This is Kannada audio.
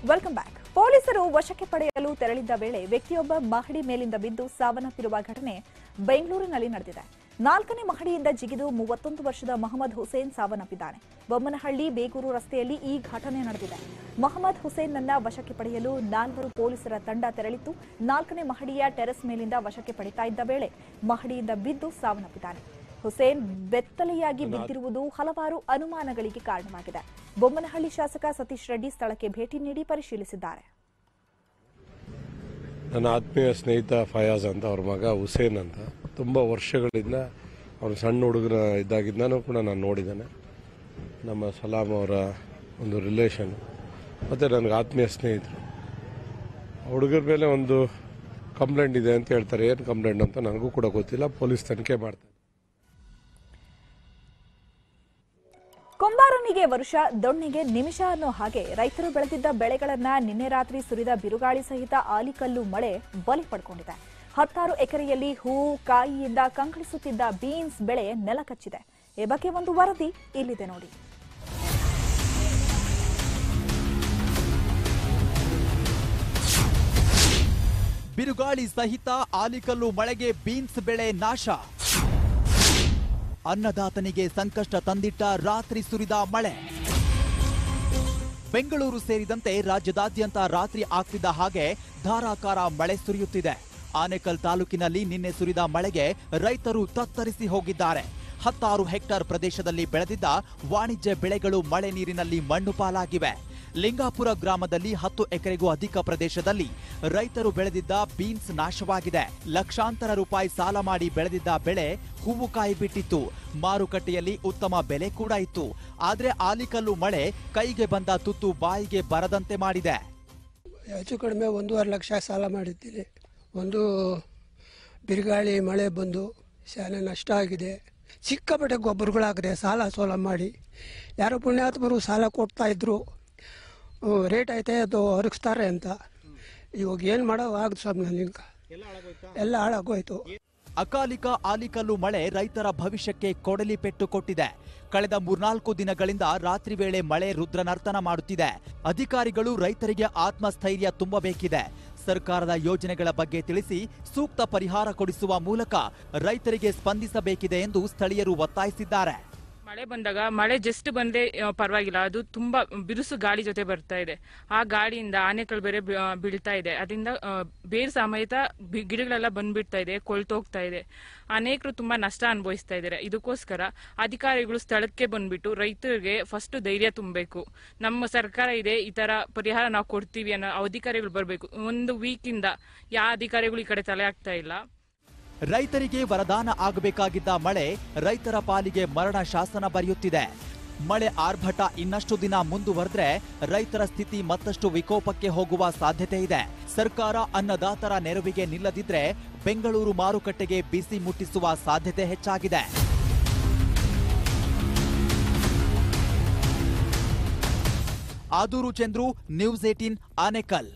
Welcome back. ಪೊಲೀಸರು ವಶಕ್ಕೆ ಪಡೆಯಲು ತೆರಳಿದ್ದ ವೇಳೆ ವ್ಯಕ್ತಿಯೊಬ್ಬ ಮಹಡಿ ಮೇಲಿಂದ ಬಿದ್ದು ಸಾವನ್ನಪ್ಪಿರುವ ಘಟನೆ ಬೆಂಗಳೂರಿನಲ್ಲಿ ನಡೆದಿದೆ. 4ನೇ ಮಹಡಿಯಿಂದ ಜಿಗಿದು 31 ವರ್ಷದ ಮೊಹಮ್ಮದ್ ಹುಸೇನ್ ಸಾವನ್ನಪ್ಪಿದ್ದಾನೆ. ಬೊಮ್ಮನಹಳ್ಳಿ ಬೇಗೂರು ರಸ್ತೆಯಲ್ಲಿ ಈ ಘಟನೆ ನಡೆದಿದೆ. ಮೊಹಮ್ಮದ್ ಹುಸೇನ್ನನ್ನ ವಶಕ್ಕೆ ಪಡೆಯಲು 4 ಪೊಲೀಸರ ತಂಡ ತೆರಳಿತ್ತು. 4ನೇ ಮಹಡಿಯ ಟೆರೆಸ್ ಮೇಲಿಂದ ವಶಕ್ಕೆ ಪಡೆಯುತ್ತಾ ಇದ್ದ ವೇಳೆ ಮಹಡಿಯಿಂದ ಬಿದ್ದು ಸಾವನ್ನಪ್ಪಿದ್ದಾನೆ. ಹುಸೇನ್ ಬೆತ್ತಲೆಯಾಗಿ ಬಿದ್ದಿರುವುದು ಹಲವಾರು ಅನುಮಾನಗಳಿಗೆ ಕಾರಣವಾಗಿದೆ. ಬೊಮ್ಮನಹಳ್ಳಿ ಶಾಸಕ ಸತೀಶ್ ರೆಡ್ಡಿ ಸ್ಥಳಕ್ಕೆ ಭೇಟಿ ನೀಡಿ ಪರಿಶೀಲಿಸಿದ್ದಾರೆ. ನನ್ನ ಆತ್ಮೀಯ ಸ್ನೇಹಿತ ಫಯಾಜ್ ಅಂತ ಅವ್ರ ಮಗ ಹುಸೇನ್ ಅಂತ ತುಂಬ ವರ್ಷಗಳಿಂದ ಅವನು ಸಣ್ಣ ಹುಡುಗನ ಇದ್ದಾಗಿದ್ದಾನೂ ಕೂಡ ನಾನು ನೋಡಿದ್ದೇನೆ. ನಮ್ಮ ಸಲಾಂ ಅವರ ಒಂದು ರಿಲೇಷನ್ ಮತ್ತು ನನಗೆ ಆತ್ಮೀಯ ಸ್ನೇಹಿತರು. ಹುಡುಗರ ಮೇಲೆ ಒಂದು ಕಂಪ್ಲೇಂಟ್ ಇದೆ ಅಂತ ಹೇಳ್ತಾರೆ. ಏನು ಕಂಪ್ಲೇಂಟ್ ಅಂತ ನನಗೂ ಕೂಡ ಗೊತ್ತಿಲ್ಲ. ಪೊಲೀಸ್ ತನಿಖೆ ಮಾಡ್ತಾರೆ. ಕೊಂಬಾರನಿಗೆ ವರುಷ, ದೊಣ್ಣೆಗೆ ನಿಮಿಷ ಅನ್ನೋ ಹಾಗೆ ರೈತರು ಬೆಳೆದಿದ್ದ ಬೆಳೆಗಳನ್ನ ನಿನ್ನೆ ರಾತ್ರಿ ಸುರಿದ ಬಿರುಗಾಳಿ ಸಹಿತ ಆಲಿಕಲ್ಲು ಮಳೆ ಬಲಿ ಪಡ್ಕೊಂಡಿದೆ. 16 ಎಕರೆಯಲ್ಲಿ ಹೂವು ಕಾಯಿಯಿಂದ ಕಂಗೊಳಿಸುತ್ತಿದ್ದ ಬೀನ್ಸ್ ಬೆಳೆ ನೆಲಕಚ್ಚಿದೆ. ಈ ಬಗ್ಗೆ ಒಂದು ವರದಿ ಇಲ್ಲಿದೆ ನೋಡಿ. ಬಿರುಗಾಳಿ ಸಹಿತ ಆಲಿಕಲ್ಲು ಮಳೆಗೆ ಬೀನ್ಸ್ ಬೆಳೆ ನಾಶ. ಅನ್ನದಾತನಿಗೆ ಸಂಕಷ್ಟ ತಂದಿಟ್ಟ ರಾತ್ರಿ ಸುರಿದ ಮಳೆ. ಬೆಂಗಳೂರು ಸೇರಿದಂತೆ ರಾಜ್ಯದಾದ್ಯಂತ ರಾತ್ರಿ ಆಗ್ತಿದ್ದ ಹಾಗೆ ಧಾರಾಕಾರ ಮಳೆ ಸುರಿಯುತ್ತಿದೆ. ಆನೇಕಲ್ ತಾಲೂಕಿನಲ್ಲಿ ನಿನ್ನೆ ಸುರಿದ ಮಳೆಗೆ ರೈತರು ತತ್ತರಿಸಿ ಹೋಗಿದ್ದಾರೆ. 16 ಹೆಕ್ಟೇರ್ ಪ್ರದೇಶದಲ್ಲಿ ಬೆಳೆದಿದ್ದ ವಾಣಿಜ್ಯ ಬೆಳೆಗಳು ಮಳೆ ನೀರಿನಲ್ಲಿ ಮಣ್ಣು ಪಾಲಾಗಿವೆ. ಲಿಂಗಾಪುರ ಗ್ರಾಮದಲ್ಲಿ 10 ಎಕರೆಗೂ ಅಧಿಕ ಪ್ರದೇಶದಲ್ಲಿ ರೈತರು ಬೆಳೆದಿದ್ದ ಬೀನ್ಸ್ ನಾಶವಾಗಿದೆ. ಲಕ್ಷಾಂತರ ರೂಪಾಯಿ ಸಾಲ ಮಾಡಿ ಬೆಳೆದಿದ್ದ ಬೆಳೆ ಹೂವು ಕಾಯಿ ಬಿಟ್ಟಿತ್ತು. ಮಾರುಕಟ್ಟೆಯಲ್ಲಿ ಉತ್ತಮ ಬೆಲೆ ಕೂಡ ಇತ್ತು. ಆದ್ರೆ ಆಲಿಕಲ್ಲು ಮಳೆ ಕೈಗೆ ಬಂದ ತುತ್ತು ಬಾಯಿಗೆ ಬರದಂತೆ ಮಾಡಿದೆ. ಹೆಚ್ಚು ಕಡಿಮೆ 1.5 ಲಕ್ಷ ಸಾಲ ಮಾಡಿದ್ದೀನಿ. ಒಂದು ಬಿರುಗಾಳಿ ಮಳೆ ಬಂದು ಶಾಲೆ ನಷ್ಟ ಆಗಿದೆ. ಸಿಕ್ಕಾಪಟ್ಟೆ ಗೊಬ್ಬರಗಳಾಗಿದೆ. ಸಾಲ ಸೋಲ ಮಾಡಿ ಯಾರೋ ಪುಣ್ಯಾತ್ಮರು ಸಾಲ ಕೊಡ್ತಾ ಇದ್ರು. ರೇಟ್ ಐತೆ ಅದು ಹೊರಗಿಸ್ತಾರೆ ಅಂತ. ಇವಾಗ ಏನು ಮಾಡೋ ಆಗ ಸ್ವಾಮಿ, ಎಲ್ಲ ಹಾಳಾಗೋಯ್ತು. ಅಕಾಲಿಕ ಆಲಿಕಲ್ಲು ಮಳೆ ರೈತರ ಭವಿಷ್ಯಕ್ಕೆ ಕೊಡಲಿ ಪೆಟ್ಟು ಕೊಟ್ಟಿದೆ. ಕಳೆದ 3-4 ದಿನಗಳಿಂದ ರಾತ್ರಿ ವೇಳೆ ಮಳೆ ರುದ್ರನರ್ತನ ಮಾಡುತ್ತಿದೆ. ಅಧಿಕಾರಿಗಳು ರೈತರಿಗೆ ಆತ್ಮಸ್ಥೈರ್ಯ ತುಂಬಬೇಕಿದೆ. ಸರ್ಕಾರದ ಯೋಜನೆಗಳ ಬಗ್ಗೆ ತಿಳಿಸಿ ಸೂಕ್ತ ಪರಿಹಾರ ಕೊಡಿಸುವ ಮೂಲಕ ರೈತರಿಗೆ ಸ್ಪಂದಿಸಬೇಕಿದೆ ಎಂದು ಸ್ಥಳೀಯರು ಒತ್ತಾಯಿಸಿದ್ದಾರೆ. ಮಳೆ ಬಂದಾಗ ಮಳೆ ಜಸ್ಟ್ ಬಂದ್ರೆ ಪರವಾಗಿಲ್ಲ, ಅದು ತುಂಬಾ ಬಿರುಸು ಗಾಳಿ ಜೊತೆ ಬರ್ತಾ ಇದೆ. ಆ ಗಾಳಿಯಿಂದ ಆನೆಗಳು ಬೇರೆ ಬೀಳ್ತಾ ಇದೆ. ಅದರಿಂದ ಬೇರೆ ಸಮೇತ ಗಿಡಗಳೆಲ್ಲ ಬಂದ್ಬಿಡ್ತಾ ಇದೆ, ಕೊಳ್ತೋಗ್ತಾ ಇದೆ. ಅನೇಕರು ತುಂಬಾ ನಷ್ಟ ಅನುಭವಿಸ್ತಾ ಇದ್ದಾರೆ. ಇದಕ್ಕೋಸ್ಕರ ಅಧಿಕಾರಿಗಳು ಸ್ಥಳಕ್ಕೆ ಬಂದ್ಬಿಟ್ಟು ರೈತರಿಗೆ ಫಸ್ಟ್ ಧೈರ್ಯ ತುಂಬಬೇಕು. ನಮ್ಮ ಸರ್ಕಾರ ಇದೆ, ಈ ತರ ಪರಿಹಾರ ನಾವು ಕೊಡ್ತೀವಿ ಅನ್ನೋ ಅಧಿಕಾರಿಗಳು ಬರಬೇಕು. ಒಂದು ವೀಕಿಂದ ಯಾವ ಅಧಿಕಾರಿಗಳು ಈ ಕಡೆ ತಲೆ ಆಗ್ತಾ ಇಲ್ಲ. ರೈತರಿಗೆ ವರದಾನ ಆಗಬೇಕಾಗಿದ್ದ ಮಳೆ ರೈತರ ಪಾಲಿಗೆ ಮರಣ ಶಾಸನ ಬರೆಯುತ್ತಿದೆ. ಮಳೆ ಆರ್ಭಟ ಇನ್ನಷ್ಟು ದಿನ ಮುಂದುವರೆದ್ರೆ ರೈತರ ಸ್ಥಿತಿ ಮತ್ತಷ್ಟು ವಿಕೋಪಕ್ಕೆ ಹೋಗುವ ಸಾಧ್ಯತೆ ಇದೆ. ಸರ್ಕಾರ ಅನ್ನದಾತರ ನೆರವಿಗೆ ನಿಲ್ಲದಿದ್ರೆ ಬೆಂಗಳೂರು ಮಾರುಕಟ್ಟೆಗೆ ಬಿಸಿ ಮುಟ್ಟಿಸುವ ಸಾಧ್ಯತೆ ಹೆಚ್ಚಾಗಿದೆ. ಆದೂರು ಚಂದ್ರು, ನ್ಯೂಸ್ 18 ಆನೇಕಲ್.